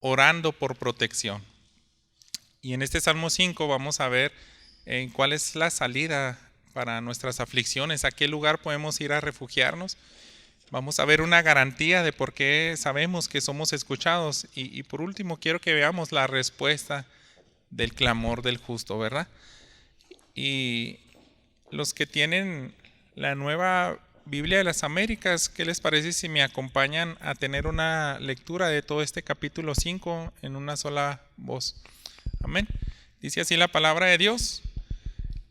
orando por protección. Y en este Salmo 5 vamos a ver cuál es la salida para nuestras aflicciones, a qué lugar podemos ir a refugiarnos. Vamos a ver una garantía de por qué sabemos que somos escuchados. Y por último, quiero que veamos la respuesta del clamor del justo, ¿verdad? Y los que tienen la nueva Biblia de las Américas, ¿qué les parece si me acompañan a tener una lectura de todo este capítulo 5 en una sola voz? Amén. Dice así la palabra de Dios.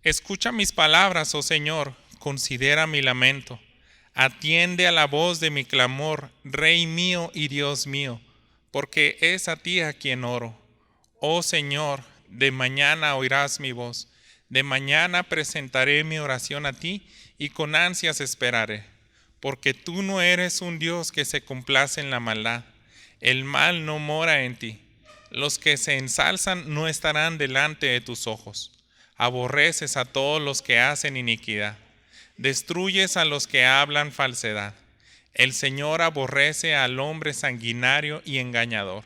Escucha mis palabras, oh Señor, considera mi lamento. Atiende a la voz de mi clamor, Rey mío y Dios mío, porque es a ti a quien oro. Oh Señor, de mañana oirás mi voz. De mañana presentaré mi oración a ti y con ansias esperaré, porque tú no eres un Dios que se complace en la maldad. El mal no mora en ti. Los que se ensalzan no estarán delante de tus ojos. Aborreces a todos los que hacen iniquidad. Destruyes a los que hablan falsedad. El Señor aborrece al hombre sanguinario y engañador.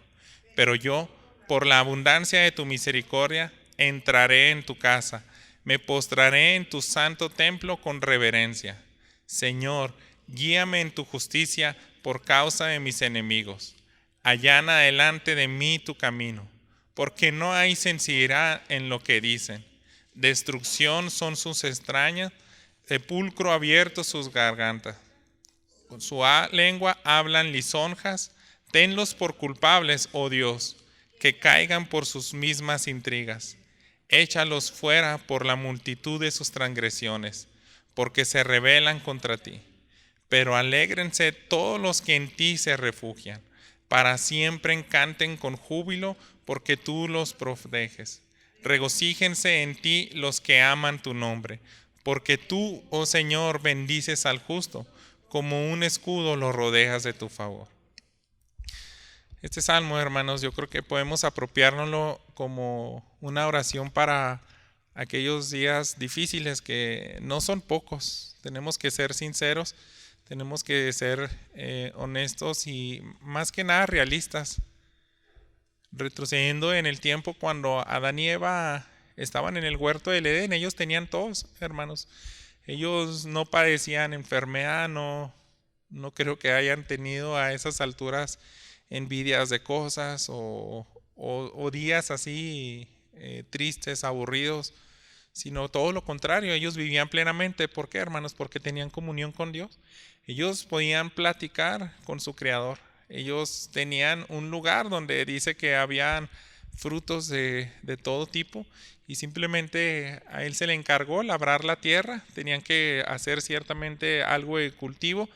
Pero yo, por la abundancia de tu misericordia, entraré en tu casa. Me postraré en tu santo templo con reverencia. Señor, guíame en tu justicia por causa de mis enemigos. Allana delante de mí tu camino, porque no hay sinceridad en lo que dicen. Destrucción son sus entrañas, sepulcro abierto sus gargantas. Con su lengua hablan lisonjas. Tenlos por culpables, oh Dios, que caigan por sus mismas intrigas. Échalos fuera por la multitud de sus transgresiones, porque se rebelan contra ti. Pero alégrense todos los que en ti se refugian. Para siempre canten con júbilo, porque tú los proteges. Regocíjense en ti los que aman tu nombre, porque tú, oh Señor, bendices al justo, como un escudo lo rodeas de tu favor. Este salmo, hermanos, yo creo que podemos apropiárnoslo como una oración para aquellos días difíciles que no son pocos. Tenemos que ser sinceros, tenemos que ser honestos y más que nada realistas. Retrocediendo en el tiempo cuando Adán y Eva estaban en el huerto del Edén, ellos tenían todos, hermanos. Ellos no padecían enfermedad, no creo que hayan tenido a esas alturas envidias de cosas o días así tristes, aburridos, sino todo lo contrario, ellos vivían plenamente. ¿Por qué, hermanos? Porque tenían comunión con Dios. Ellos podían platicar con su Creador. Ellos tenían un lugar donde dice que habían frutos de todo tipo y simplemente a él se le encargó labrar la tierra. Tenían que hacer ciertamente algo de cultivo,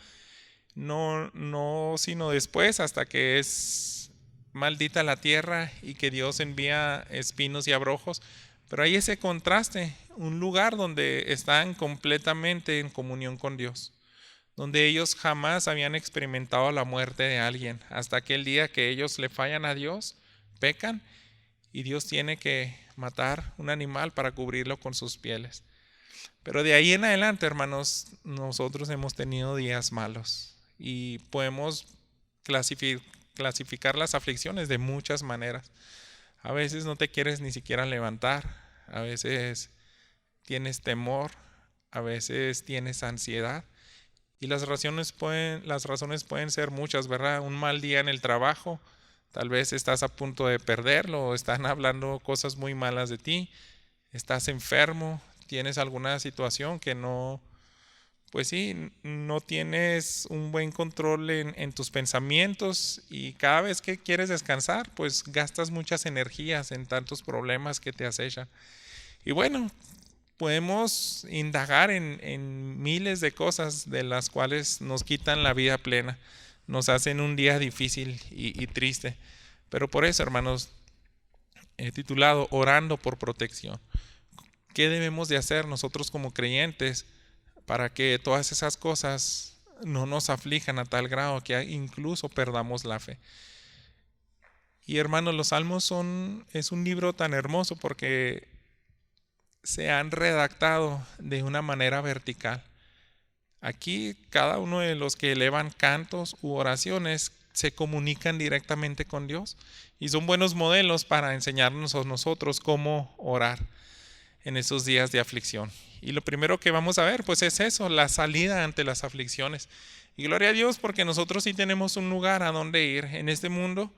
no sino después, hasta que es maldita la tierra y que Dios envía espinos y abrojos. Pero hay ese contraste, un lugar donde están completamente en comunión con Dios, donde ellos jamás habían experimentado la muerte de alguien, hasta aquel día que ellos le fallan a Dios, pecan, y Dios tiene que matar un animal para cubrirlo con sus pieles. Pero de ahí en adelante, hermanos, nosotros hemos tenido días malos y podemos clasificar las aflicciones de muchas maneras. A veces no te quieres ni siquiera levantar, a veces tienes temor, a veces tienes ansiedad. Y las razones pueden ser muchas, ¿verdad? Un mal día en el trabajo, tal vez estás a punto de perderlo, o están hablando cosas muy malas de ti, estás enfermo, tienes alguna situación que pues sí, no tienes un buen control en tus pensamientos y cada vez que quieres descansar, pues gastas muchas energías en tantos problemas que te acechan. Y bueno, podemos indagar en miles de cosas de las cuales nos quitan la vida plena, nos hacen un día difícil y triste. Pero por eso, hermanos, he titulado Orando por protección. ¿Qué debemos de hacer nosotros como creyentes para que todas esas cosas no nos aflijan a tal grado que incluso perdamos la fe? Y hermanos, los Salmos es un libro tan hermoso porque se han redactado de una manera vertical. Aquí cada uno de los que elevan cantos u oraciones se comunican directamente con Dios y son buenos modelos para enseñarnos a nosotros cómo orar en esos días de aflicción. Y lo primero que vamos a ver pues es eso, la salida ante las aflicciones. Y gloria a Dios porque nosotros sí tenemos un lugar a donde ir. En este mundo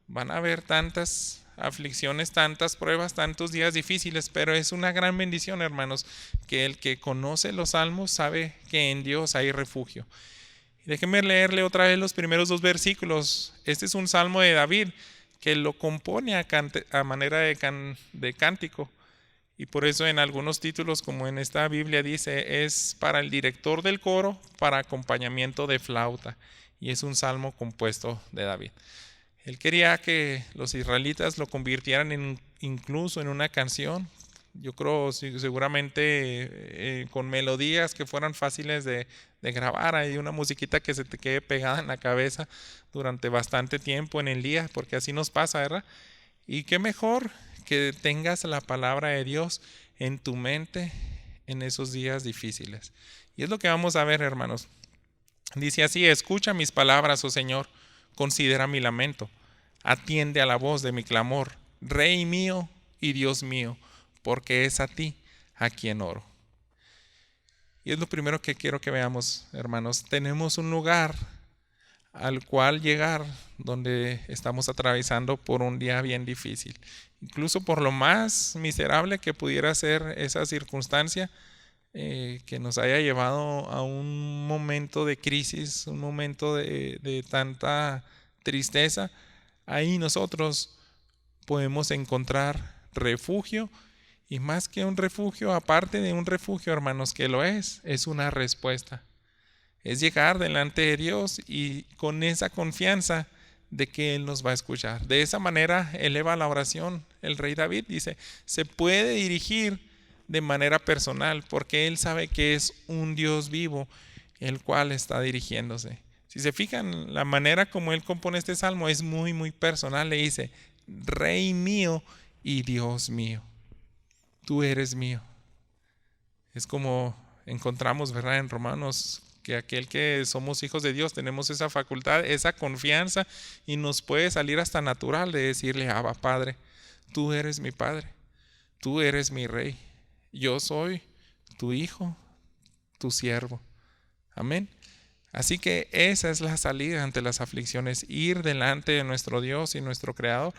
van a haber tantas aflicciones, tantas pruebas, tantos días difíciles, pero es una gran bendición, hermanos, que el que conoce los salmos sabe que en Dios hay refugio. Déjenme leerle otra vez los primeros 2 versículos. Este es un salmo de David que lo compone a manera de cántico. Y por eso en algunos títulos, como en esta Biblia dice, es para el director del coro, para acompañamiento de flauta. Y es un salmo compuesto de David. Él quería que los israelitas lo convirtieran incluso en una canción. Yo creo seguramente con melodías que fueran fáciles de grabar. Hay una musiquita que se te quede pegada en la cabeza durante bastante tiempo en el día, porque así nos pasa, ¿verdad? Y qué mejor que tengas la palabra de Dios en tu mente en esos días difíciles. Y es lo que vamos a ver, hermanos. Dice así: escucha mis palabras, oh Señor, considera mi lamento, atiende a la voz de mi clamor, Rey mío y Dios mío, porque es a ti a quien oro. Y es lo primero que quiero que veamos, hermanos. Tenemos un lugar al cual llegar donde estamos atravesando por un día bien difícil. Incluso por lo más miserable que pudiera ser esa circunstancia que nos haya llevado a un momento de crisis, un momento de tanta tristeza, ahí nosotros podemos encontrar refugio. Y más que un refugio, aparte de un refugio, hermanos, que lo es una respuesta. Es llegar delante de Dios y con esa confianza de que Él nos va a escuchar. De esa manera eleva la oración. El rey David dice, se puede dirigir de manera personal porque Él sabe que es un Dios vivo el cual está dirigiéndose. Si se fijan, la manera como Él compone este salmo es muy, muy personal. Le dice, Rey mío y Dios mío. Tú eres mío. Es como encontramos, ¿verdad?, en Romanos, que aquel que somos hijos de Dios tenemos esa facultad, esa confianza, y nos puede salir hasta natural de decirle, Abba, Padre, tú eres mi Padre, tú eres mi Rey, yo soy tu hijo, tu siervo. Amén. Así que esa es la salida ante las aflicciones, ir delante de nuestro Dios y nuestro Creador,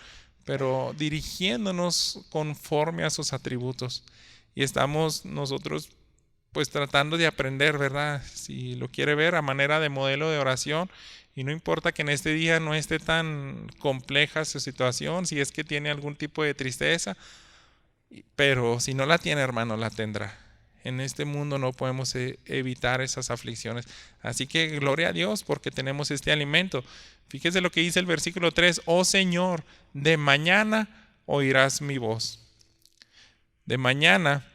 pero dirigiéndonos conforme a sus atributos. Y estamos nosotros pues tratando de aprender, ¿verdad? Si lo quiere ver a manera de modelo de oración, y no importa que en este día no esté tan compleja su situación, si es que tiene algún tipo de tristeza, pero si no la tiene, hermano, la tendrá. En este mundo no podemos evitar esas aflicciones. Así que gloria a Dios porque tenemos este alimento. Fíjese lo que dice el versículo 3. Oh Señor, de mañana oirás mi voz. De mañana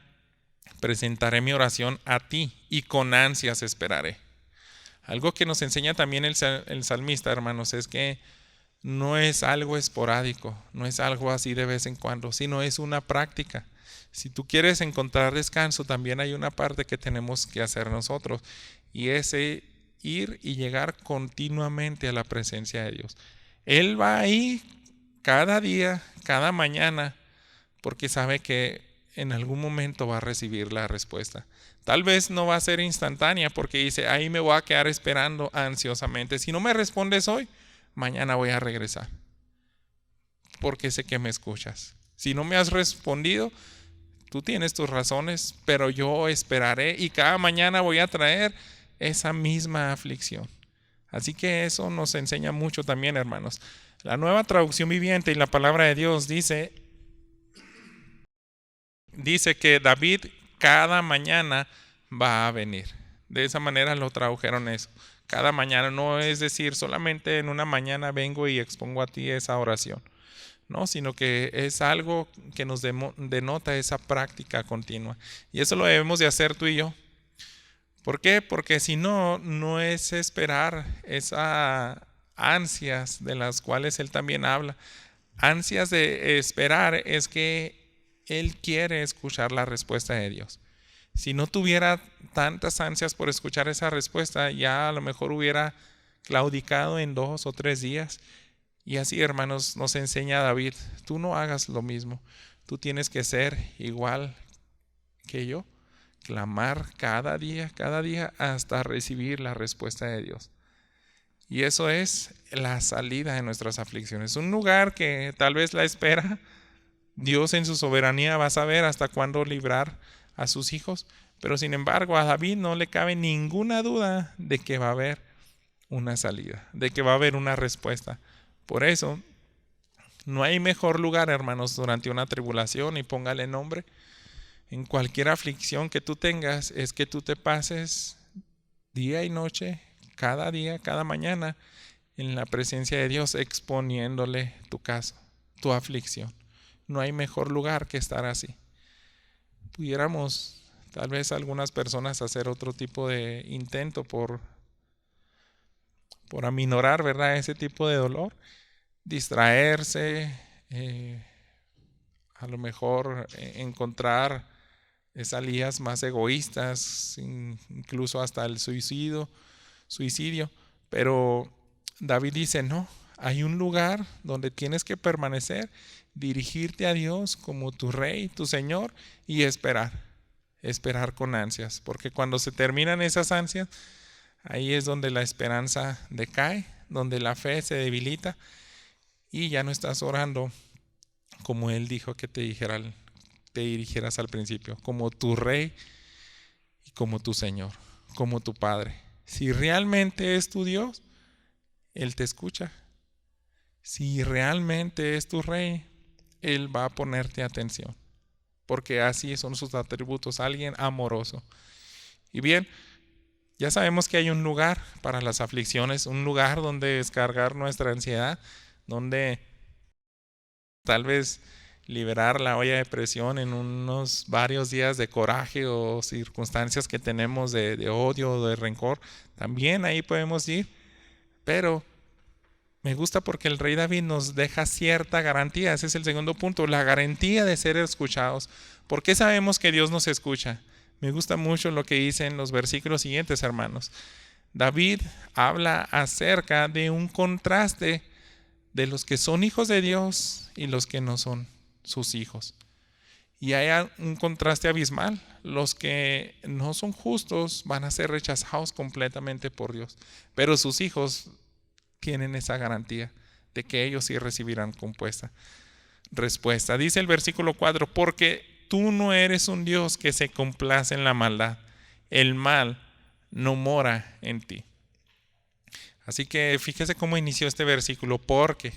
presentaré mi oración a ti y con ansias esperaré. Algo que nos enseña también el salmista, hermanos, es que no es algo esporádico, no es algo así de vez en cuando, sino es una práctica. Si tú quieres encontrar descanso, también hay una parte que tenemos que hacer nosotros, y es ir y llegar continuamente a la presencia de Dios. Él va ahí cada día, cada mañana, porque sabe que en algún momento va a recibir la respuesta. Tal vez no va a ser instantánea, porque dice, ahí me voy a quedar esperando ansiosamente. Si no me respondes hoy, mañana voy a regresar, porque sé que me escuchas. Si no me has respondido, tú tienes tus razones, pero yo esperaré y cada mañana voy a traer esa misma aflicción. Así que eso nos enseña mucho también, hermanos. La Nueva Traducción Viviente y la Palabra de Dios dice que David cada mañana va a venir. De esa manera lo tradujeron eso. Cada mañana, no es decir solamente en una mañana vengo y expongo a ti esa oración. No, sino que es algo que nos denota esa práctica continua. Y eso lo debemos de hacer tú y yo. ¿Por qué? Porque si no, no es esperar esas ansias de las cuales él también habla. Ansias de esperar es que él quiere escuchar la respuesta de Dios. Si no tuviera tantas ansias por escuchar esa respuesta, ya a lo mejor hubiera claudicado en 2 o 3 días. Y así, hermanos, nos enseña David, tú no hagas lo mismo, tú tienes que ser igual que yo, clamar cada día, hasta recibir la respuesta de Dios. Y eso es la salida de nuestras aflicciones. Un lugar que tal vez la espera, Dios en su soberanía va a saber hasta cuándo librar a sus hijos, pero sin embargo a David no le cabe ninguna duda de que va a haber una salida, de que va a haber una respuesta. Por eso, no hay mejor lugar, hermanos, durante una tribulación, y póngale nombre, en cualquier aflicción que tú tengas, es que tú te pases día y noche, cada día, cada mañana, en la presencia de Dios, exponiéndole tu caso, tu aflicción. No hay mejor lugar que estar así. Pudiéramos, tal vez algunas personas, hacer otro tipo de intento por aminorar, ¿verdad?, ese tipo de dolor, distraerse, a lo mejor encontrar salidas más egoístas, incluso hasta el suicidio, pero David dice, no, hay un lugar donde tienes que permanecer, dirigirte a Dios como tu rey, tu Señor, y esperar con ansias, porque cuando se terminan esas ansias, ahí es donde la esperanza decae, donde la fe se debilita y ya no estás orando como Él dijo que te dirigieras al principio, como tu rey y como tu Señor, como tu Padre. Si realmente es tu Dios, Él te escucha. Si realmente es tu rey, Él va a ponerte atención, porque así son sus atributos, alguien amoroso. Y bien, ya sabemos que hay un lugar para las aflicciones, un lugar donde descargar nuestra ansiedad, donde tal vez liberar la olla de presión en unos varios días de coraje o circunstancias que tenemos de odio o de rencor. También ahí podemos ir, pero me gusta porque el rey David nos deja cierta garantía. Ese es el segundo punto, la garantía de ser escuchados. ¿Por qué sabemos que Dios nos escucha? Me gusta mucho lo que dice en los versículos siguientes, hermanos. David habla acerca de un contraste de los que son hijos de Dios y los que no son sus hijos. Y hay un contraste abismal. Los que no son justos van a ser rechazados completamente por Dios, pero sus hijos tienen esa garantía de que ellos sí recibirán respuesta. Dice el versículo 4, porque tú no eres un Dios que se complace en la maldad. El mal no mora en ti. Así que fíjese cómo inició este versículo, porque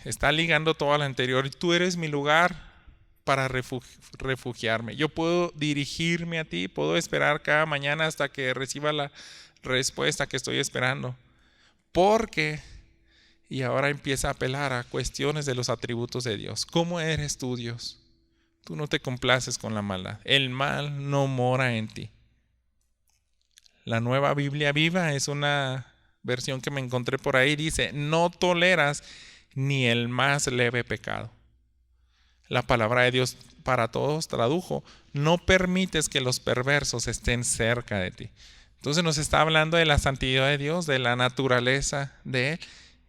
está ligando todo al anterior. Tú eres mi lugar para refugiarme. Yo puedo dirigirme a ti, puedo esperar cada mañana hasta que reciba la respuesta que estoy esperando. Porque, y ahora empieza a apelar a cuestiones de los atributos de Dios. ¿Cómo eres tú, Dios? Tú no te complaces con la maldad. El mal no mora en ti. La Nueva Biblia Viva es una versión que me encontré por ahí. Dice, no toleras ni el más leve pecado. La palabra de Dios para todos tradujo, no permites que los perversos estén cerca de ti. Entonces nos está hablando de la santidad de Dios, de la naturaleza de Él.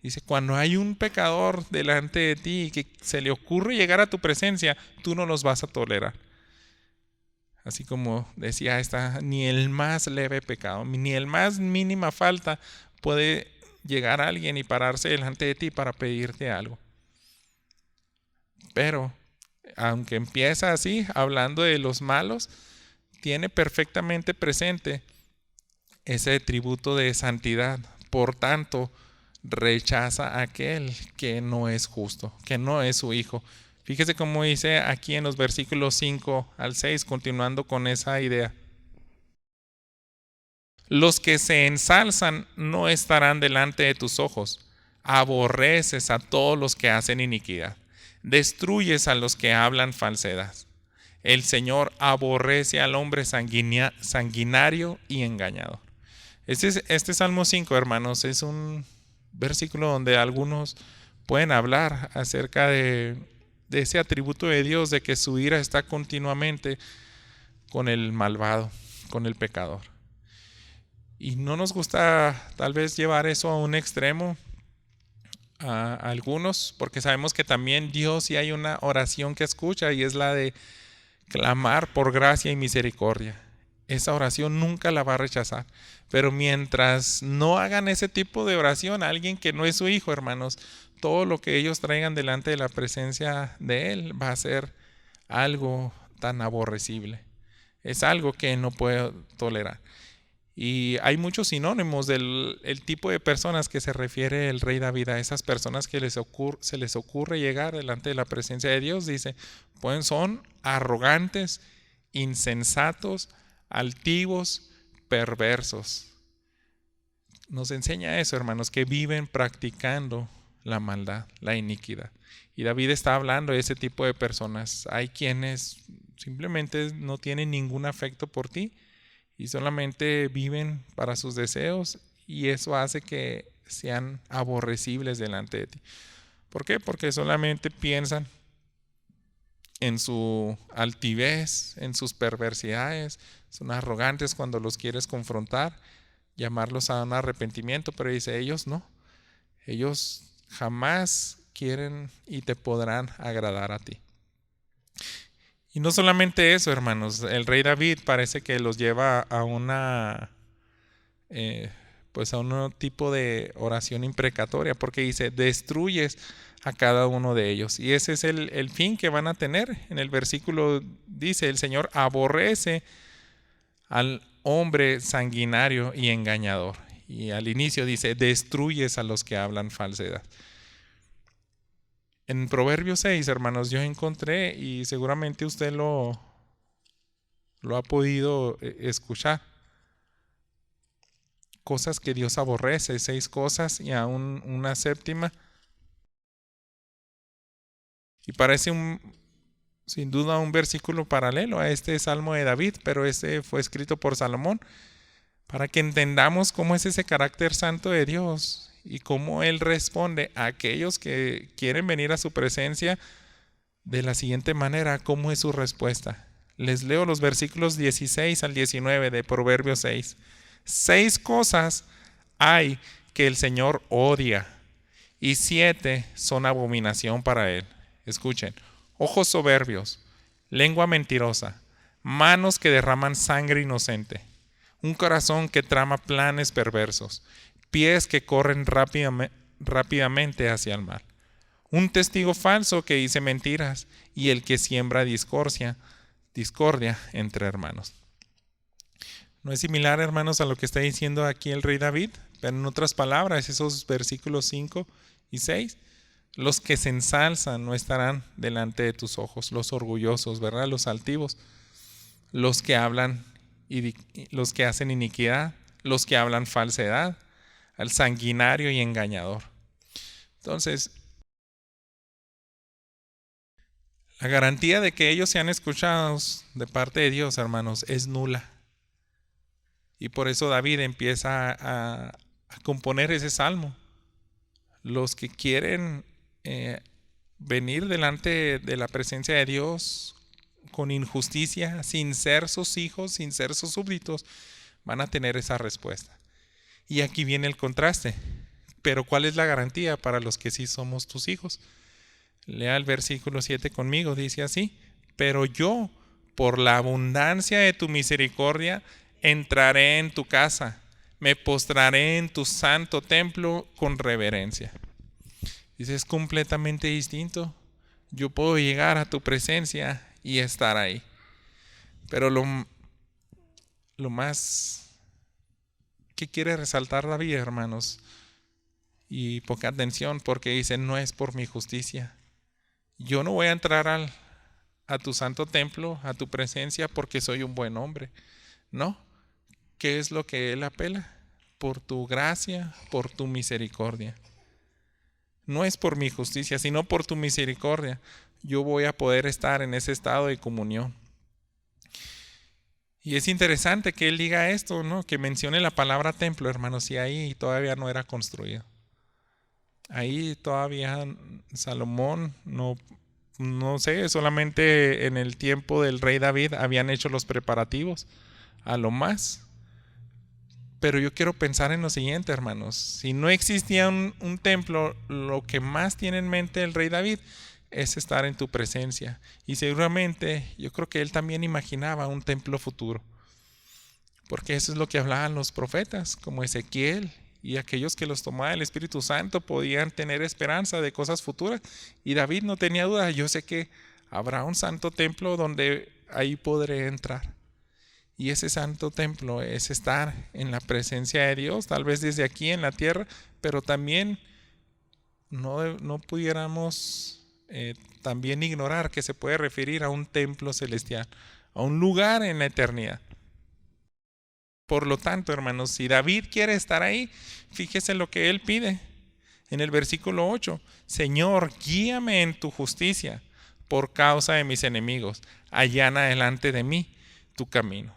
Dice, cuando hay un pecador delante de ti y que se le ocurre llegar a tu presencia, tú no los vas a tolerar. Así como decía esta, ni el más leve pecado, ni el más mínima falta puede llegar a alguien y pararse delante de ti para pedirte algo. Pero, aunque empieza así, hablando de los malos, tiene perfectamente presente ese atributo de santidad. Por tanto, rechaza a aquel que no es justo, que no es su hijo. Fíjese cómo dice aquí en los versículos 5 al 6, continuando con esa idea. Los que se ensalzan no estarán delante de tus ojos. Aborreces a todos los que hacen iniquidad. Destruyes a los que hablan falsedad. El Señor aborrece al hombre sanguinario y engañador. Este Salmo 5, hermanos, es un versículo donde algunos pueden hablar acerca de ese atributo de Dios, de que su ira está continuamente con el malvado, con el pecador. Y no nos gusta tal vez llevar eso a un extremo a algunos, porque sabemos que también Dios sí hay una oración que escucha y es la de clamar por gracia y misericordia. Esa oración nunca la va a rechazar. Pero mientras no hagan ese tipo de oración a alguien que no es su hijo, hermanos, todo lo que ellos traigan delante de la presencia de Él va a ser algo tan aborrecible. Es algo que no puedo tolerar. Y hay muchos sinónimos del el tipo de personas que se refiere el rey David a esas personas que se les ocurre llegar delante de la presencia de Dios. Dice, pues son arrogantes, insensatos, altivos, perversos. Nos enseña eso, hermanos, que viven practicando la maldad, la iniquidad. Y David está hablando de ese tipo de personas. Hay quienes simplemente no tienen ningún afecto por ti y solamente viven para sus deseos, y eso hace que sean aborrecibles delante de ti. ¿Por qué? Porque solamente piensan en su altivez, en sus perversidades, son arrogantes cuando los quieres confrontar, llamarlos a un arrepentimiento, pero dice, ellos no, ellos jamás quieren y te podrán agradar a ti. Y no solamente eso, hermanos, el rey David parece que los lleva a pues a un tipo de oración imprecatoria, porque dice, destruyes a cada uno de ellos. Y ese es el fin que van a tener. En el versículo dice, el Señor aborrece al hombre sanguinario y engañador. Y al inicio dice, destruyes a los que hablan falsedad. En Proverbios 6, hermanos, yo encontré, y seguramente usted lo ha podido escuchar, cosas que Dios aborrece, 6 cosas y aún una séptima. Y parece sin duda un versículo paralelo a este Salmo de David, pero este fue escrito por Salomón, para que entendamos cómo es ese carácter santo de Dios y cómo Él responde a aquellos que quieren venir a su presencia de la siguiente manera. ¿Cómo es su respuesta? Les leo los versículos 16 al 19 de Proverbios 6. 6 cosas hay que el Señor odia, y 7 son abominación para Él. Escuchen: ojos soberbios, lengua mentirosa, manos que derraman sangre inocente, un corazón que trama planes perversos, pies que corren rápidamente hacia el mal, un testigo falso que dice mentiras, y el que siembra discordia entre hermanos. ¿No es similar, hermanos, a lo que está diciendo aquí el rey David? Pero en otras palabras, esos versículos 5 y 6, los que se ensalzan no estarán delante de tus ojos, los orgullosos, ¿verdad? Los altivos, los que hablan los que hacen iniquidad, los que hablan falsedad, al sanguinario y engañador. Entonces, la garantía de que ellos sean escuchados de parte de Dios, hermanos, es nula. Y por eso David empieza a componer ese salmo. Los que quieren venir delante de la presencia de Dios con injusticia, sin ser sus hijos, sin ser sus súbditos, van a tener esa respuesta. Y aquí viene el contraste. Pero ¿cuál es la garantía para los que sí somos tus hijos? Lea el versículo 7 conmigo, dice así: pero yo, por la abundancia de tu misericordia, entraré en tu casa, me postraré en tu santo templo con reverencia. Dice, es completamente distinto. Yo puedo llegar a tu presencia y estar ahí. Pero lo más que quiere resaltar David, hermanos, y poca atención, porque dice, no es por mi justicia. Yo no voy a entrar a tu santo templo, a tu presencia, porque soy un buen hombre. No. ¿Qué es lo que él apela? Por tu gracia, por tu misericordia. No es por mi justicia, sino por tu misericordia. Yo voy a poder estar en ese estado de comunión. Y es interesante que él diga esto, ¿no? Que mencione la palabra templo, hermanos, y ahí todavía no era construido. Ahí todavía Salomón no sé, solamente en el tiempo del rey David habían hecho los preparativos, a lo más. Pero yo quiero pensar en lo siguiente, hermanos. Si no existía un templo, lo que más tiene en mente el rey David es estar en tu presencia. Y seguramente yo creo que él también imaginaba un templo futuro. Porque eso es lo que hablaban los profetas, como Ezequiel, y aquellos que los tomaba el Espíritu Santo podían tener esperanza de cosas futuras. Y David no tenía duda, yo sé que habrá un santo templo donde ahí podré entrar. Y ese santo templo es estar en la presencia de Dios, tal vez desde aquí en la tierra, pero también no pudiéramos también ignorar que se puede referir a un templo celestial, a un lugar en la eternidad. Por lo tanto, hermanos, si David quiere estar ahí, fíjese lo que él pide en el versículo 8. Señor, guíame en tu justicia por causa de mis enemigos. Allana delante de mí tu camino.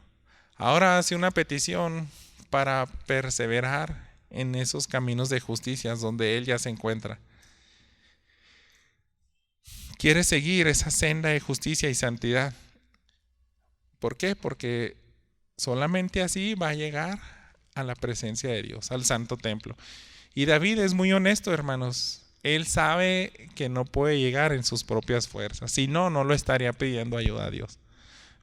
Ahora hace una petición para perseverar en esos caminos de justicia donde él ya se encuentra. Quiere seguir esa senda de justicia y santidad. ¿Por qué? Porque solamente así va a llegar a la presencia de Dios, al santo templo. Y David es muy honesto, hermanos. Él sabe que no puede llegar en sus propias fuerzas. Si no, no lo estaría pidiendo ayuda a Dios.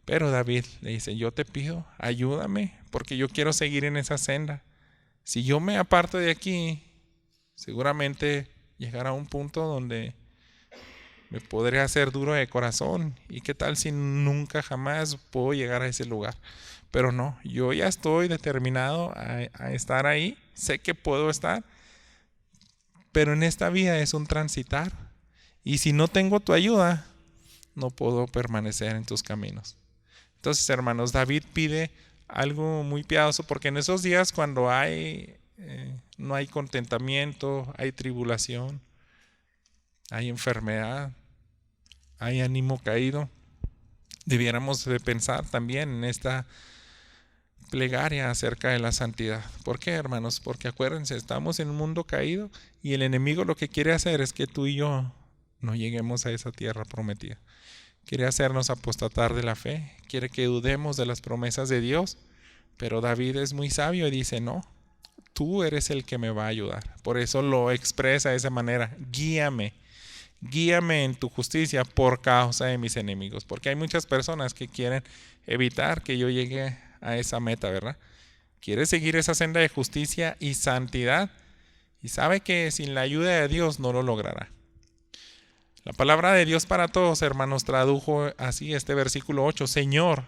Pero David le dice, yo te pido, ayúdame, porque yo quiero seguir en esa senda. Si yo me aparto de aquí, seguramente llegará a un punto donde me podré hacer duro de corazón. ¿Y qué tal si nunca jamás puedo llegar a ese lugar? Pero no, yo ya estoy determinado a estar ahí. Sé que puedo estar. Pero en esta vida es un transitar. Y si no tengo tu ayuda, no puedo permanecer en tus caminos. Entonces, hermanos, David pide algo muy piadoso, porque en esos días cuando no hay contentamiento, hay tribulación, hay enfermedad, hay ánimo caído, debiéramos de pensar también en esta plegaria acerca de la santidad. ¿Por qué, hermanos? Porque acuérdense, estamos en un mundo caído y el enemigo lo que quiere hacer es que tú y yo no lleguemos a esa tierra prometida. Quiere hacernos apostatar de la fe, quiere que dudemos de las promesas de Dios, pero David es muy sabio y dice, no, tú eres el que me va a ayudar. Por eso lo expresa de esa manera, guíame en tu justicia por causa de mis enemigos, porque hay muchas personas que quieren evitar que yo llegue a esa meta, ¿verdad? Quiere seguir esa senda de justicia y santidad y sabe que sin la ayuda de Dios no lo logrará. La palabra de Dios para todos, hermanos, tradujo así este versículo 8. Señor,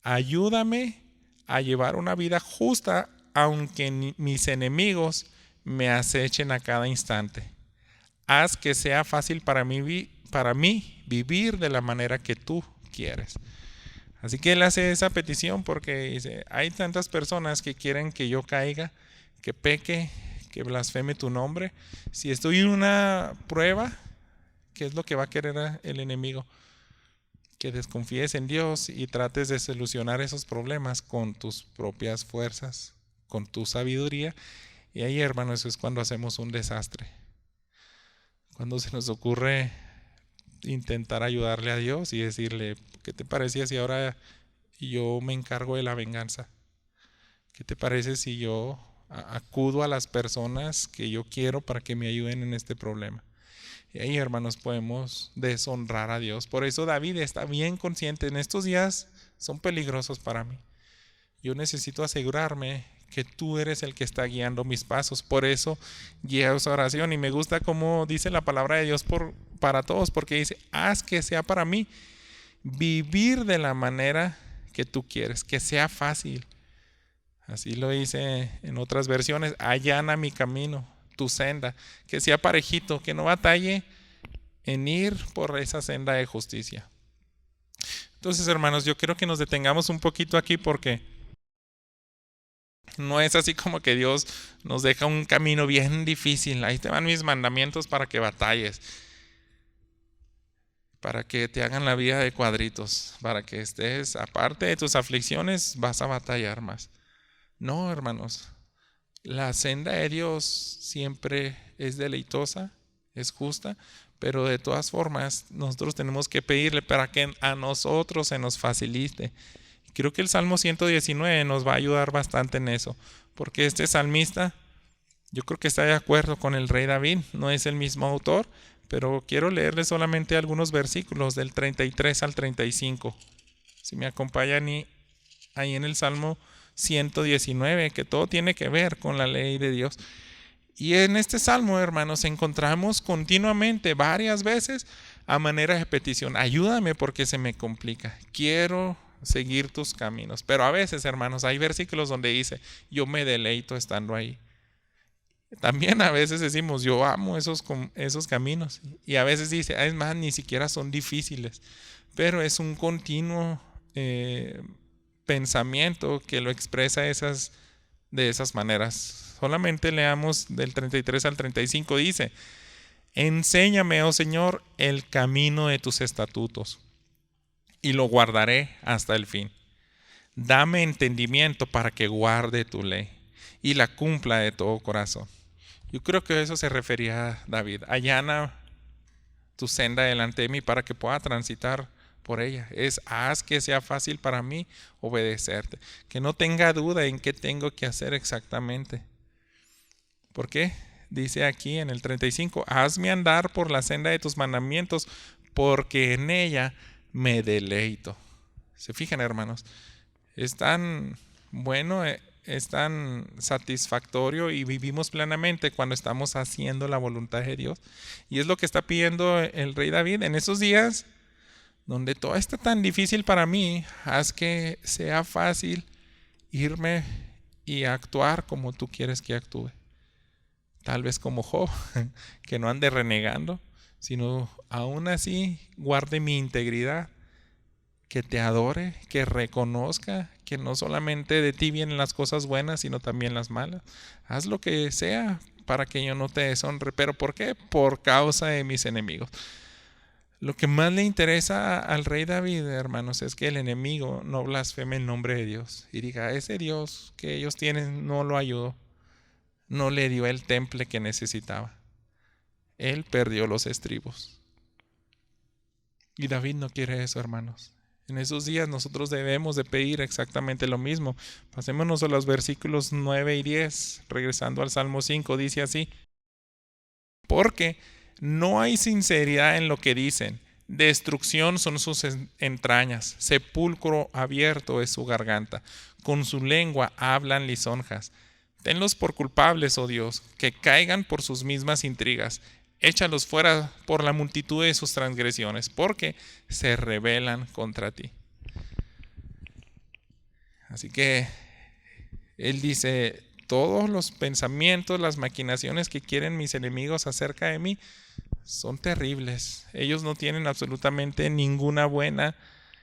ayúdame a llevar una vida justa, aunque mis enemigos me acechen a cada instante. Haz que sea fácil para mí vivir de la manera que tú quieres. Así que él hace esa petición porque dice, hay tantas personas que quieren que yo caiga, que peque, que blasfeme tu nombre. Si estoy en una prueba, ¿qué es lo que va a querer el enemigo? Que desconfíes en Dios y trates de solucionar esos problemas con tus propias fuerzas, con tu sabiduría. Y ahí, hermano, eso es cuando hacemos un desastre. Cuando se nos ocurre intentar ayudarle a Dios y decirle, ¿qué te parece si ahora yo me encargo de la venganza? ¿Qué te parece si yo acudo a las personas que yo quiero para que me ayuden en este problema? Y ahí, hermanos, podemos deshonrar a Dios. Por eso David está bien consciente, en estos días son peligrosos para mí. Yo necesito asegurarme que tú eres el que está guiando mis pasos. Por eso guía esa oración. Y me gusta cómo dice la palabra de Dios para todos, porque dice, haz que sea para mí vivir de la manera que tú quieres, que sea fácil. Así lo dice en otras versiones, allana mi camino, tu senda, que sea parejito, que no batalle en ir por esa senda de justicia. Entonces, hermanos, yo quiero que nos detengamos un poquito aquí porque no es así como que Dios nos deja un camino bien difícil. Ahí te van mis mandamientos para que batalles, para que te hagan la vida de cuadritos, para que estés, aparte de tus aflicciones, vas a batallar más. No, hermanos, la senda de Dios siempre es deleitosa, es justa, pero de todas formas nosotros tenemos que pedirle para que a nosotros se nos facilite, Creo que el Salmo 119 nos va a ayudar bastante en eso, porque este salmista, yo creo que está de acuerdo con el rey David, no es el mismo autor, pero quiero leerle solamente algunos versículos del 33 al 35. Si me acompañan ahí en el Salmo 119, que todo tiene que ver con la ley de Dios. Y en este salmo, hermanos, encontramos continuamente, varias veces, a manera de petición: ayúdame porque se me complica, quiero seguir tus caminos. Pero a veces, hermanos, hay versículos donde dice: yo me deleito estando ahí. También a veces decimos: yo amo esos caminos. Y a veces dice: es más, ni siquiera son difíciles. Pero es un continuo pensamiento que lo expresa de esas maneras. Solamente leamos del 33 al 35. Dice: enséñame, oh Señor, el camino de tus estatutos, y lo guardaré hasta el fin. Dame entendimiento para que guarde tu ley y la cumpla de todo corazón. Yo creo que eso se refería a David. Allana tu senda delante de mí para que pueda transitar por ella. Haz que sea fácil para mí obedecerte, que no tenga duda en qué tengo que hacer exactamente. ¿Por qué? Dice aquí en el 35: hazme andar por la senda de tus mandamientos, porque en ella me deleito. ¿Se fijan, hermanos? Es tan bueno, es tan satisfactorio y vivimos plenamente cuando estamos haciendo la voluntad de Dios. Y es lo que está pidiendo el rey David en esos días donde todo está tan difícil para mí. Haz que sea fácil irme y actuar como tú quieres que actúe. Tal vez como Job, que no ande renegando, sino aún así guarde mi integridad, que te adore, que reconozca que no solamente de ti vienen las cosas buenas, sino también las malas. Haz lo que sea para que yo no te deshonre. ¿Pero por qué? Por causa de mis enemigos. Lo que más le interesa al rey David, hermanos, es que el enemigo no blasfeme el nombre de Dios y diga: ese Dios que ellos tienen no lo ayudó, no le dio el temple que necesitaba. Él perdió los estribos. Y David no quiere eso, hermanos. En esos días nosotros debemos de pedir exactamente lo mismo. Pasémonos a los versículos 9 y 10, regresando al Salmo 5, dice así: porque no hay sinceridad en lo que dicen, destrucción son sus entrañas, sepulcro abierto es su garganta, con su lengua hablan lisonjas. Tenlos por culpables, oh Dios, que caigan por sus mismas intrigas. Échalos fuera por la multitud de sus transgresiones, porque se rebelan contra ti. Así que él dice: todos los pensamientos, las maquinaciones que quieren mis enemigos acerca de mí son terribles. Ellos no tienen absolutamente ninguna buena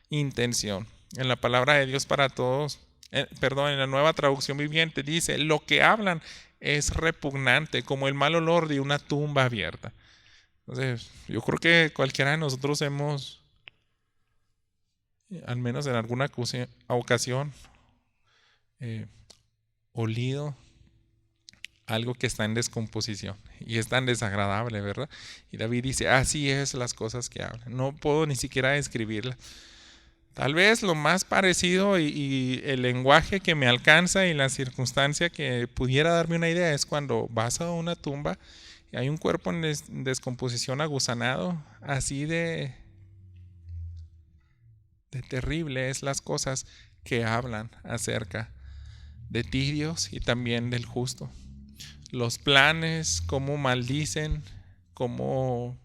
intención. En la palabra de Dios para todos, en la Nueva Traducción Viviente dice: lo que hablan es repugnante, como el mal olor de una tumba abierta. Entonces, yo creo que cualquiera de nosotros hemos, al menos en alguna ocasión, olido algo que está en descomposición y es tan desagradable, ¿verdad? Y David dice: así es las cosas que hablan. No puedo ni siquiera describirlas. Tal vez lo más parecido y el lenguaje que me alcanza y la circunstancia que pudiera darme una idea es cuando vas a una tumba y hay un cuerpo en descomposición, agusanado. Así de terrible es las cosas que hablan acerca de ti, Dios, y también del justo. Los planes, cómo maldicen, cómo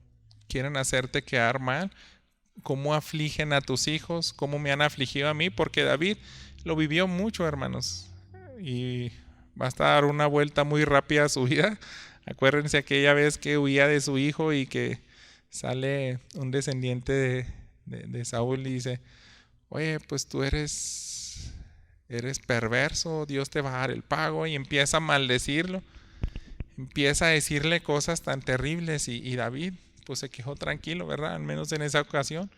quieren hacerte quedar mal, cómo afligen a tus hijos, cómo me han afligido a mí, porque David lo vivió mucho, hermanos, y basta dar una vuelta muy rápida a su vida. Acuérdense aquella vez que huía de su hijo y que sale un descendiente de Saúl y dice: oye, pues tú eres perverso, Dios te va a dar el pago, y empieza a maldecirlo, empieza a decirle cosas tan terribles, y David pues se quejó tranquilo, ¿verdad? Al menos en esa ocasión,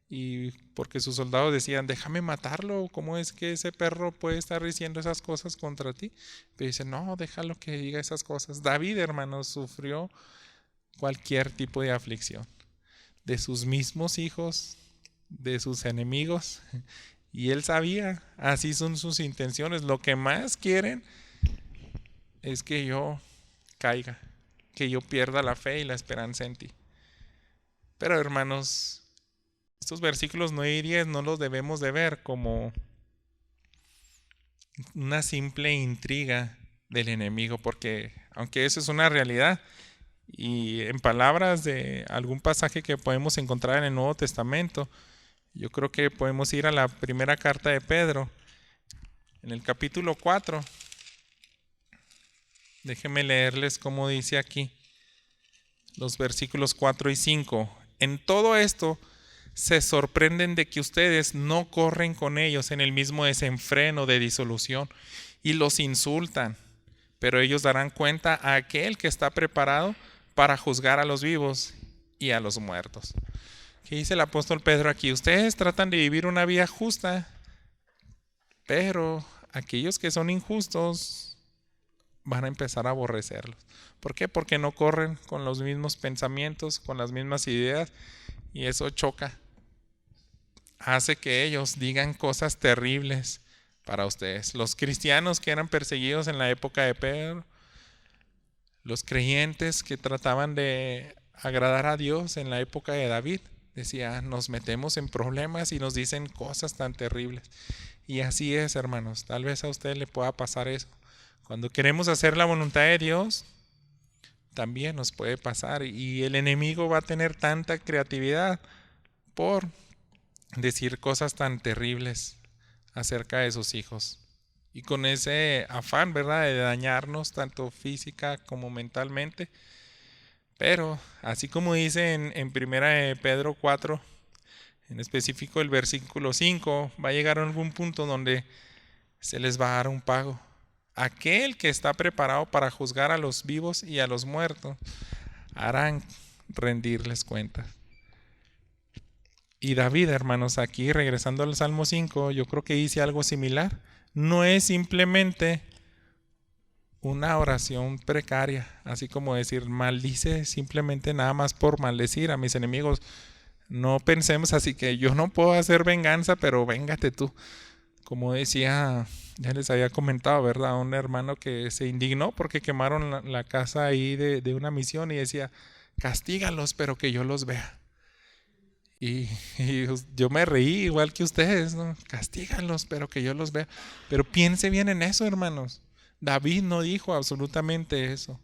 y porque sus soldados decían: déjame matarlo, ¿cómo es que ese perro puede estar diciendo esas cosas contra ti? Pero dice: no, déjalo que diga esas cosas. David, hermanos, sufrió cualquier tipo de aflicción, de sus mismos hijos, de sus enemigos Y él sabía, así son sus intenciones. Lo que más quieren es que yo caiga, que yo pierda la fe y la esperanza en ti. Pero hermanos, estos versículos 9 y 10 no los debemos de ver como una simple intriga del enemigo, porque aunque eso es una realidad, y en palabras de algún pasaje que podemos encontrar en el Nuevo Testamento, yo creo que podemos ir a la primera carta de Pedro, en el capítulo 4. Déjenme leerles cómo dice aquí, los versículos 4 y 5. En todo esto se sorprenden de que ustedes no corren con ellos en el mismo desenfreno de disolución y los insultan, pero ellos darán cuenta a aquel que está preparado para juzgar a los vivos y a los muertos. ¿Qué dice el apóstol Pedro aquí? Ustedes tratan de vivir una vida justa, pero aquellos que son injustos van a empezar a aborrecerlos. ¿Por qué? Porque no corren con los mismos pensamientos, con las mismas ideas, y eso choca. Hace que ellos digan cosas terribles para ustedes. Los cristianos que eran perseguidos en la época de Pedro, los creyentes que trataban de agradar a Dios en la época de David, decía, nos metemos en problemas y nos dicen cosas tan terribles. Y así es, hermanos, tal vez a usted le pueda pasar eso. Cuando queremos hacer la voluntad de Dios, también nos puede pasar, y el enemigo va a tener tanta creatividad por decir cosas tan terribles acerca de sus hijos. Y con ese afán, ¿verdad?, de dañarnos tanto física como mentalmente. Pero así como dice en primera de Pedro 4, en específico el versículo 5, va a llegar a algún punto donde se les va a dar un pago. Aquel que está preparado para juzgar a los vivos y a los muertos harán rendirles cuentas. Y David, hermanos, aquí regresando al Salmo 5, yo creo que dice algo similar. No es simplemente una oración precaria, así como decir, maldice simplemente nada más por maldecir a mis enemigos. No pensemos así que yo no puedo hacer venganza, pero véngate tú. Como decía, ya les había comentado, ¿verdad? Un hermano que se indignó porque quemaron la casa ahí de una misión y decía, castígalos, pero que yo los vea. Y yo me reí igual que ustedes, ¿no? Castígalos, pero que yo los vea. Pero piense bien en eso, hermanos. David no dijo absolutamente eso.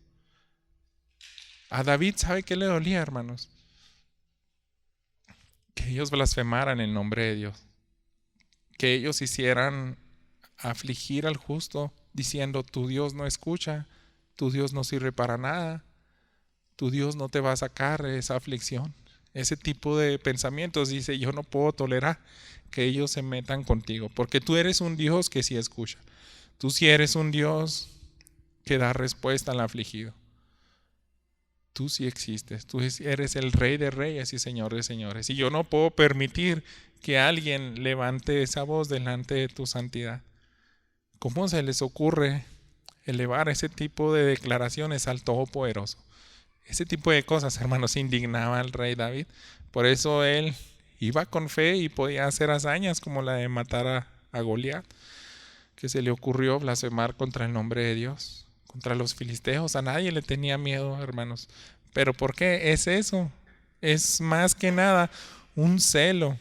A David, ¿sabe qué le dolía, hermanos? Que ellos blasfemaran el nombre de Dios. Que ellos hicieran afligir al justo diciendo, tu Dios no escucha, tu Dios no sirve para nada, tu Dios no te va a sacar de esa aflicción. Ese tipo de pensamientos, dice, yo no puedo tolerar que ellos se metan contigo, porque tú eres un Dios que sí escucha. Tú sí eres un Dios que da respuesta al afligido. Tú sí existes, tú eres el Rey de Reyes y Señor de Señores. Y yo no puedo permitir que alguien levante esa voz delante de tu santidad. ¿Cómo se les ocurre elevar ese tipo de declaraciones al Todopoderoso? Ese tipo de cosas, hermanos, indignaba al rey David. Por eso él iba con fe y podía hacer hazañas como la de matar a Goliat, que se le ocurrió blasfemar contra el nombre de Dios, contra los filisteos. A nadie le tenía miedo, hermanos. ¿Pero por qué? Es eso. Es más que nada un celo.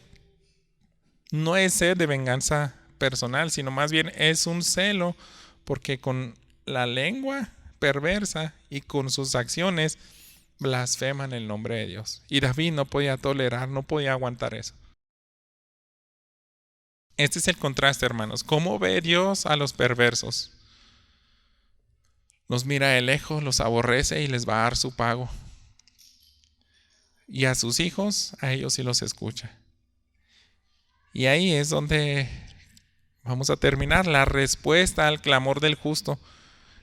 No es sed de venganza personal, sino más bien es un celo porque con la lengua perversa y con sus acciones blasfeman el nombre de Dios. Y David no podía tolerar, no podía aguantar eso. Este es el contraste, hermanos. ¿Cómo ve Dios a los perversos? Los mira de lejos, los aborrece y les va a dar su pago. Y a sus hijos, a ellos sí los escucha. Y ahí es donde vamos a terminar, la respuesta al clamor del justo.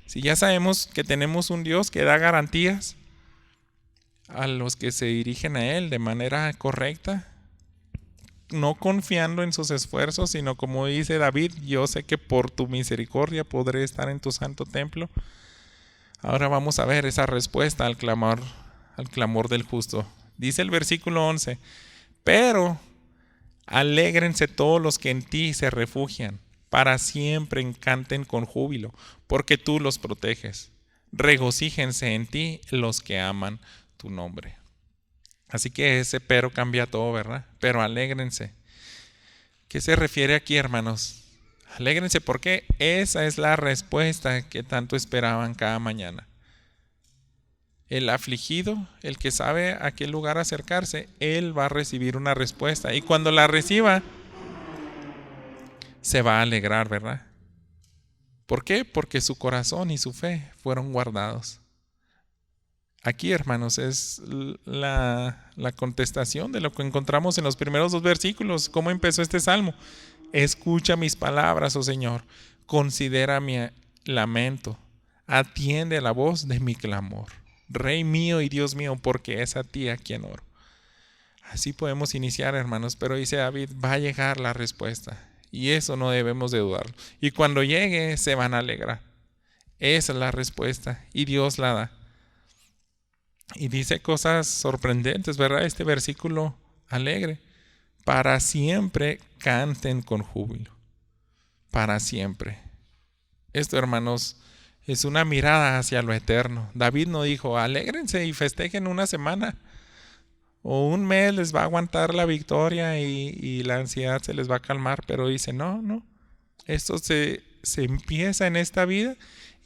Si ya sabemos que tenemos un Dios que da garantías a los que se dirigen a Él de manera correcta, no confiando en sus esfuerzos, sino como dice David, yo sé que por tu misericordia podré estar en tu santo templo. Ahora vamos a ver esa respuesta al clamor del justo. Dice el versículo 11, pero Alégrense todos los que en ti se refugian, para siempre canten con júbilo, porque tú los proteges. Regocíjense en ti los que aman tu nombre. Así que ese pero cambia todo, ¿verdad? Pero alégrense. ¿Qué se refiere aquí, hermanos? Alégrense porque esa es la respuesta que tanto esperaban cada mañana. El afligido, el que sabe a qué lugar acercarse, él va a recibir una respuesta. Y cuando la reciba, se va a alegrar, ¿verdad? ¿Por qué? Porque su corazón y su fe fueron guardados. Aquí, hermanos, es la contestación de lo que encontramos en los primeros 2 versículos. ¿Cómo empezó este salmo? Escucha mis palabras, oh Señor. Considera mi lamento. Atiende a la voz de mi clamor. Rey mío y Dios mío, porque es a ti a quien oro. Así podemos iniciar, hermanos, pero dice David, va a llegar la respuesta. Y eso no debemos de dudarlo. Y cuando llegue, se van a alegrar. Esa es la respuesta y Dios la da. Y dice cosas sorprendentes, ¿verdad? Este versículo alegre. Para siempre canten con júbilo. Para siempre. Esto, hermanos, es una mirada hacia lo eterno. David no dijo, alégrense y festejen una semana. O un mes les va a aguantar la victoria y la ansiedad se les va a calmar. Pero dice, no. Esto se empieza en esta vida.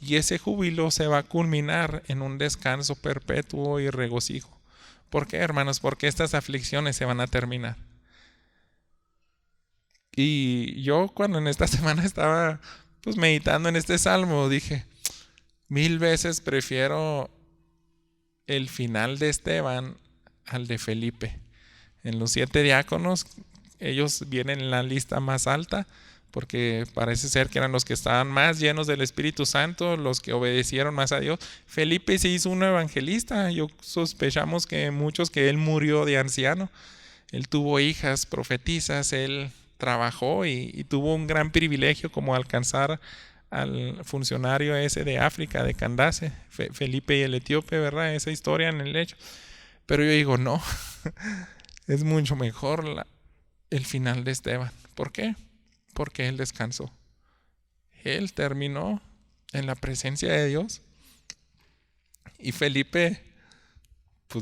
Y ese júbilo se va a culminar en un descanso perpetuo y regocijo. ¿Por qué, hermanos? Porque estas aflicciones se van a terminar. Y yo cuando en esta semana estaba meditando en este salmo, dije, 1000 veces prefiero el final de Esteban al de Felipe. En los 7 diáconos, ellos vienen en la lista más alta, porque parece ser que eran los que estaban más llenos del Espíritu Santo, los que obedecieron más a Dios. Felipe se hizo un evangelista. Yo sospechamos que muchos que él murió de anciano. Él tuvo hijas profetizas, él trabajó y tuvo un gran privilegio como alcanzar al funcionario ese de África, de Candace, Felipe y el etíope, ¿verdad? Esa historia en el hecho. Pero yo digo, no, es mucho mejor el final de Esteban. ¿Por qué? Porque él descansó. Él terminó en la presencia de Dios. Y Felipe,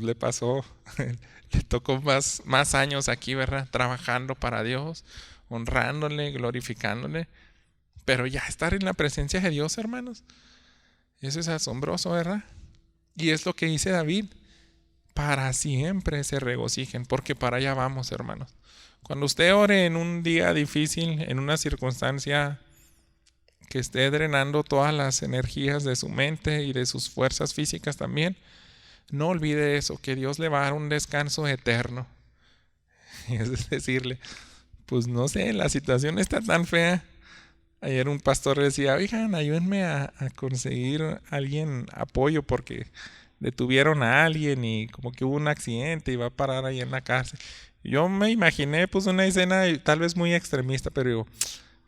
le pasó, le tocó más años aquí, ¿verdad? Trabajando para Dios, honrándole, glorificándole. Pero ya estar en la presencia de Dios, hermanos, eso es asombroso, ¿verdad? Y es lo que dice David. Para siempre se regocijen, porque para allá vamos, hermanos. Cuando usted ore en un día difícil, en una circunstancia que esté drenando todas las energías de su mente y de sus fuerzas físicas también, no olvide eso, que Dios le va a dar un descanso eterno. Es decirle, no sé, la situación está tan fea. Ayer un pastor decía, oigan, ayúdenme a conseguir alguien apoyo porque detuvieron a alguien y como que hubo un accidente y va a parar ahí en la cárcel. Yo me imaginé una escena tal vez muy extremista, pero digo,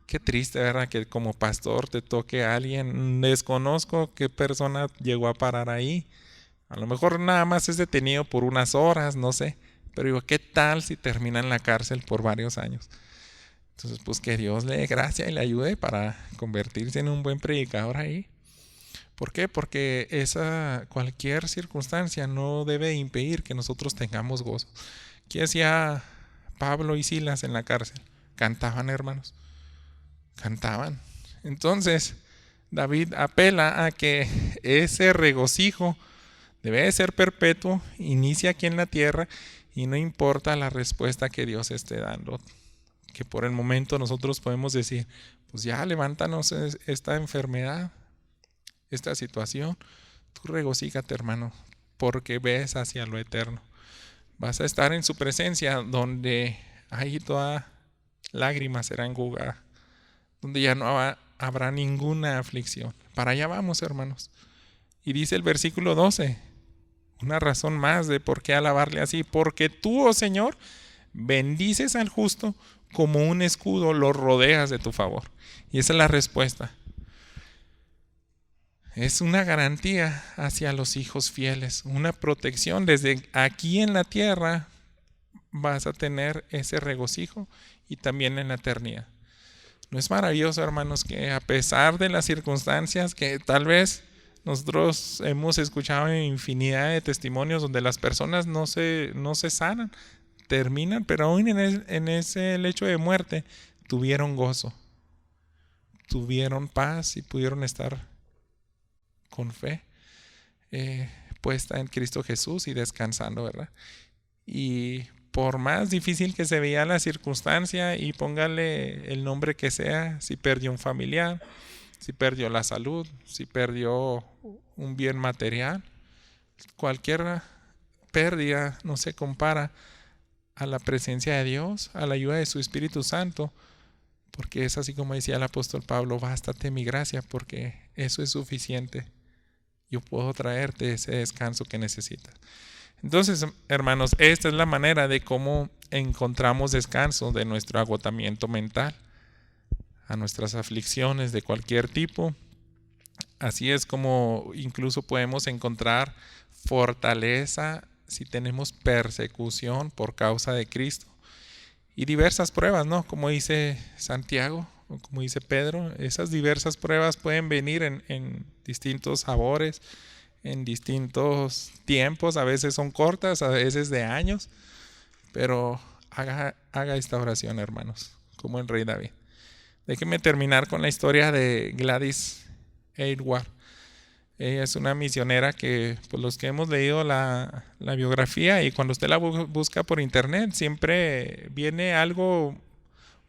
qué triste, ¿verdad? Que como pastor te toque a alguien, desconozco qué persona llegó a parar ahí. A lo mejor nada más es detenido por unas horas, no sé. Pero digo, ¿qué tal si termina en la cárcel por varios años? Entonces, que Dios le dé gracia y le ayude para convertirse en un buen predicador ahí. ¿Por qué? Porque cualquier circunstancia no debe impedir que nosotros tengamos gozo. ¿Qué hacía Pablo y Silas en la cárcel? Cantaban, hermanos. Cantaban. Entonces, David apela a que ese regocijo debe de ser perpetuo, inicia aquí en la tierra y no importa la respuesta que Dios esté dando. Que por el momento nosotros podemos decir, ya levántanos esta enfermedad, esta situación. Tú regocíjate, hermano, porque ves hacia lo eterno. Vas a estar en su presencia donde ahí toda lágrima será enjugada, donde ya no habrá ninguna aflicción. Para allá vamos, hermanos. Y dice el versículo 12, una razón más de por qué alabarle así, porque tú, oh Señor, bendices al justo como un escudo, lo rodeas de tu favor. Y esa es la respuesta. Es una garantía hacia los hijos fieles, una protección desde aquí en la tierra. vas a tener ese regocijo y también en la eternidad. ¿No es maravilloso, hermanos, que a pesar de las circunstancias que tal vez nosotros hemos escuchado infinidad de testimonios donde las personas no se sanan, terminan, pero aún en ese lecho de muerte tuvieron gozo, tuvieron paz y pudieron estar con fe puesta en Cristo Jesús y descansando, ¿verdad? Y por más difícil que se veía la circunstancia, y póngale el nombre que sea, si perdió un familiar, si perdió la salud, si perdió un bien material, cualquier pérdida no se compara a la presencia de Dios, a la ayuda de su Espíritu Santo, porque es así como decía el apóstol Pablo: bástate mi gracia, porque eso es suficiente. Yo puedo traerte ese descanso que necesitas. Entonces, hermanos, esta es la manera de cómo encontramos descanso de nuestro agotamiento mental, a nuestras aflicciones de cualquier tipo. Así es como incluso podemos encontrar fortaleza si tenemos persecución por causa de Cristo. Y diversas pruebas, ¿no? Como dice Santiago, o como dice Pedro, esas diversas pruebas pueden venir en distintos sabores, en distintos tiempos, a veces son cortas, a veces de años, pero haga esta oración, hermanos, como el rey David. Déjenme terminar con la historia de Gladys Aylward. Ella es una misionera que, pues los que hemos leído la biografía, y cuando usted la busca por internet, siempre viene algo,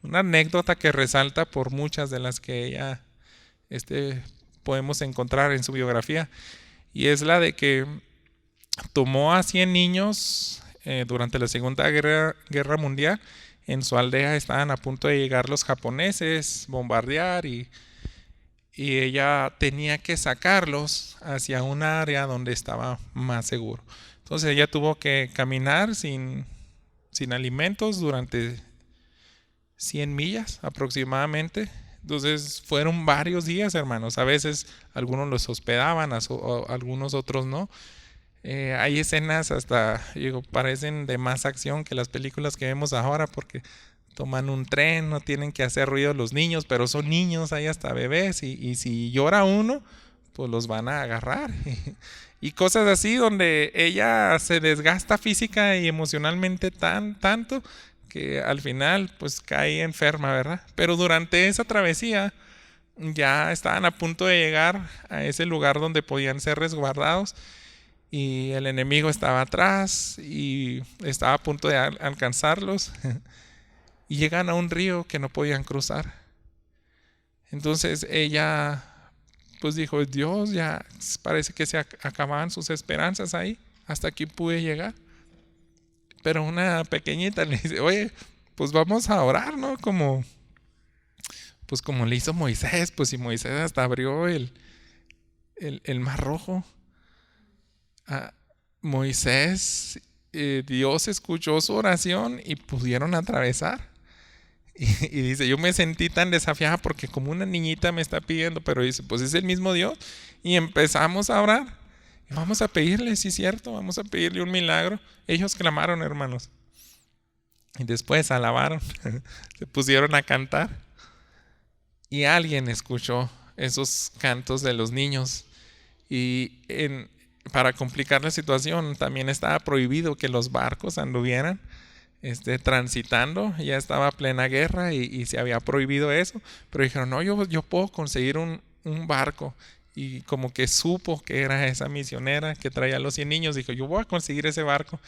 una anécdota que resalta por muchas de las que ella podemos encontrar en su biografía. Y es la de que tomó a 100 niños durante la Segunda Guerra Mundial. En su aldea estaban a punto de llegar los japoneses, bombardear, y ella tenía que sacarlos hacia un área donde estaba más seguro. Entonces ella tuvo que caminar sin alimentos durante 100 millas aproximadamente. Entonces fueron varios días, hermanos. A veces algunos los hospedaban, algunos otros no. Hay escenas hasta, parecen de más acción que las películas que vemos ahora, porque toman un tren, no tienen que hacer ruido los niños, pero son niños, hay hasta bebés, y si llora uno, pues los van a agarrar. Y cosas así donde ella se desgasta física y emocionalmente tanto que al final pues cae enferma, ¿verdad? Pero durante esa travesía ya estaban a punto de llegar a ese lugar donde podían ser resguardados, y el enemigo estaba atrás y estaba a punto de alcanzarlos. Y llegan a un río que no podían cruzar. Entonces ella pues dijo: Dios, ya parece que se acababan sus esperanzas ahí, hasta aquí pude llegar. Pero una pequeñita le dice: oye, pues vamos a orar, ¿no? Como le hizo Moisés, pues si Moisés hasta abrió el mar rojo. Moisés, Dios escuchó su oración y pudieron atravesar. Y dice: yo me sentí tan desafiada porque como una niñita me está pidiendo, pero dice: pues es el mismo Dios. Y empezamos a orar y vamos a pedirle, sí, cierto, vamos a pedirle un milagro. Ellos clamaron, hermanos, y después alabaron. Se pusieron a cantar, y alguien escuchó esos cantos de los niños. Y para complicar la situación, también estaba prohibido que los barcos anduvieran transitando. Ya estaba plena guerra y se había prohibido eso, pero dijeron: no, yo puedo conseguir un barco. Y como que supo que era esa misionera que traía a los 100 niños, dijo: yo voy a conseguir ese barco.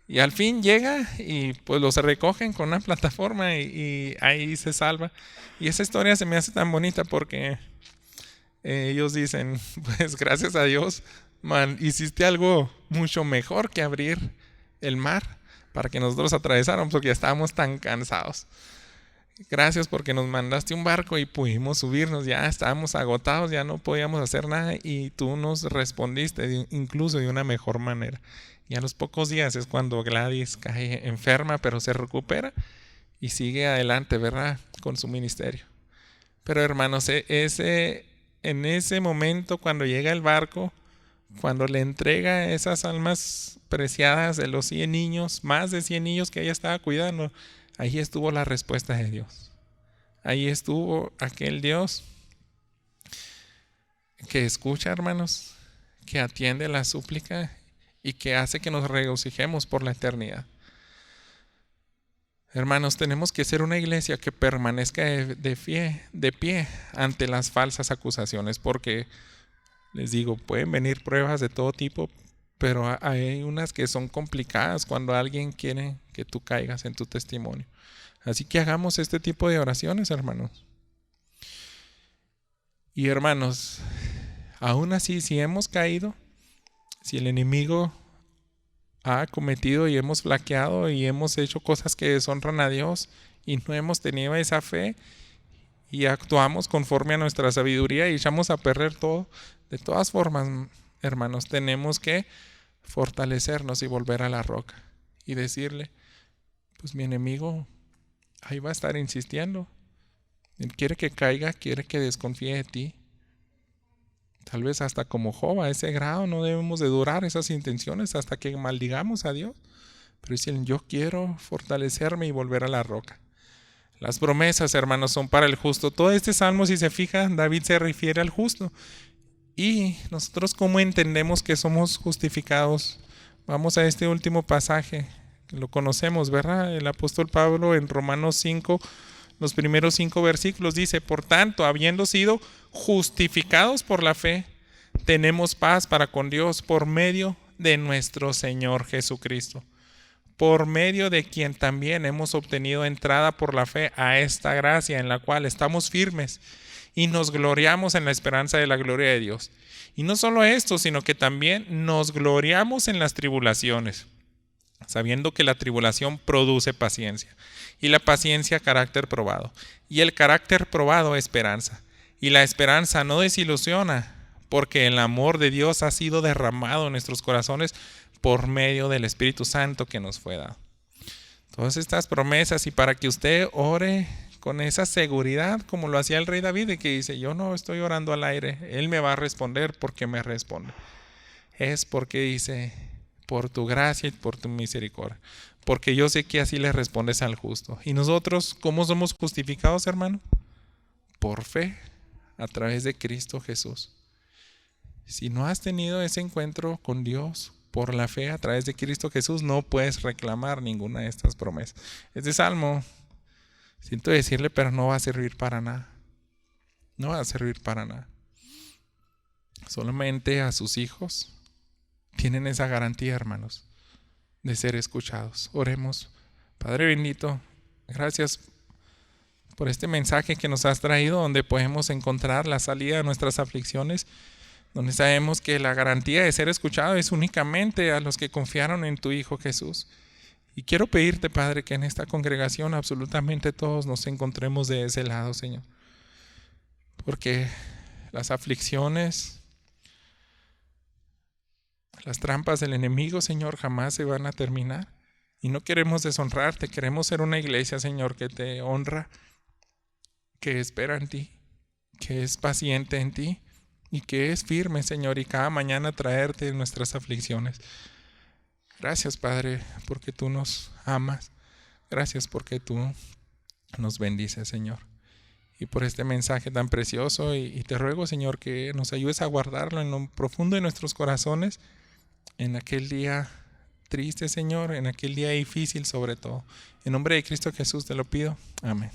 Y al fin llega y pues los recogen con una plataforma y ahí se salva. Y esa historia se me hace tan bonita porque ellos dicen: pues gracias a Dios, hiciste algo mucho mejor que abrir el mar para que nosotros atravesáramos, porque ya estábamos tan cansados. Gracias porque nos mandaste un barco y pudimos subirnos. Ya estábamos agotados, ya no podíamos hacer nada, y tú nos respondiste incluso de una mejor manera. Y a los pocos días es cuando Gladys cae enferma, pero se recupera y sigue adelante, ¿verdad?, con su ministerio. Pero hermanos, en ese momento cuando llega el barco, cuando le entrega esas almas preciadas de los 100 niños, más de 100 niños que ella estaba cuidando, ahí estuvo la respuesta de Dios. Ahí estuvo aquel Dios que escucha, hermanos, que atiende la súplica y que hace que nos regocijemos por la eternidad. Hermanos, tenemos que ser una iglesia que permanezca de pie ante las falsas acusaciones, porque les digo, pueden venir pruebas de todo tipo, pero hay unas que son complicadas cuando alguien quiere que tú caigas en tu testimonio. Así que hagamos este tipo de oraciones, hermanos. Y hermanos, aún así, si hemos caído, si el enemigo ha cometido y hemos flaqueado y hemos hecho cosas que deshonran a Dios y no hemos tenido esa fe y actuamos conforme a nuestra sabiduría y echamos a perder todo, de todas formas, hermanos, tenemos que fortalecernos y volver a la roca y decirle, pues mi enemigo ahí va a estar insistiendo. Él quiere que caiga, quiere que desconfíe de ti. Tal vez hasta como Job, a ese grado no debemos de durar esas intenciones hasta que maldigamos a Dios. Pero dicen, yo quiero fortalecerme y volver a la roca. Las promesas, hermanos, son para el justo. Todo este salmo, si se fijan, David se refiere al justo. Y nosotros, ¿cómo entendemos que somos justificados? Vamos a este último pasaje, lo conocemos, ¿verdad? El apóstol Pablo en Romanos 5, los primeros 5 versículos dice, por tanto, habiendo sido justificados por la fe, tenemos paz para con Dios por medio de nuestro Señor Jesucristo, por medio de quien también hemos obtenido entrada por la fe a esta gracia en la cual estamos firmes y nos gloriamos en la esperanza de la gloria de Dios. Y no solo esto, sino que también nos gloriamos en las tribulaciones, sabiendo que la tribulación produce paciencia, y la paciencia carácter probado, y el carácter probado esperanza, y la esperanza no desilusiona, porque el amor de Dios ha sido derramado en nuestros corazones por medio del Espíritu Santo que nos fue dado. Todas estas promesas, y para que usted ore con esa seguridad, como lo hacía el rey David, de que dice, yo no estoy orando al aire, Él me va a responder porque me responde. Es porque dice, por tu gracia y por tu misericordia, porque yo sé que así le respondes al justo. Y nosotros, ¿cómo somos justificados, hermano? Por fe, a través de Cristo Jesús. Si no has tenido ese encuentro con Dios por la fe a través de Cristo Jesús, no puedes reclamar ninguna de estas promesas. Este salmo, siento decirle, pero no va a servir para nada. No va a servir para nada. Solamente a sus hijos tienen esa garantía, hermanos, de ser escuchados. Oremos. Padre bendito, gracias por este mensaje que nos has traído, donde podemos encontrar la salida de nuestras aflicciones, donde sabemos que la garantía de ser escuchado es únicamente a los que confiaron en tu Hijo Jesús. Y quiero pedirte, Padre, que en esta congregación absolutamente todos nos encontremos de ese lado, Señor. Porque las aflicciones, las trampas del enemigo, Señor, jamás se van a terminar. Y no queremos deshonrarte, queremos ser una iglesia, Señor, que te honra, que espera en ti, que es paciente en ti y que es firme, Señor, y cada mañana traerte nuestras aflicciones. Gracias, Padre, porque tú nos amas. Gracias porque tú nos bendices, Señor. Y por este mensaje tan precioso, y te ruego, Señor, que nos ayudes a guardarlo en lo profundo de nuestros corazones, en aquel día triste, Señor, en aquel día difícil sobre todo. En nombre de Cristo Jesús te lo pido. Amén.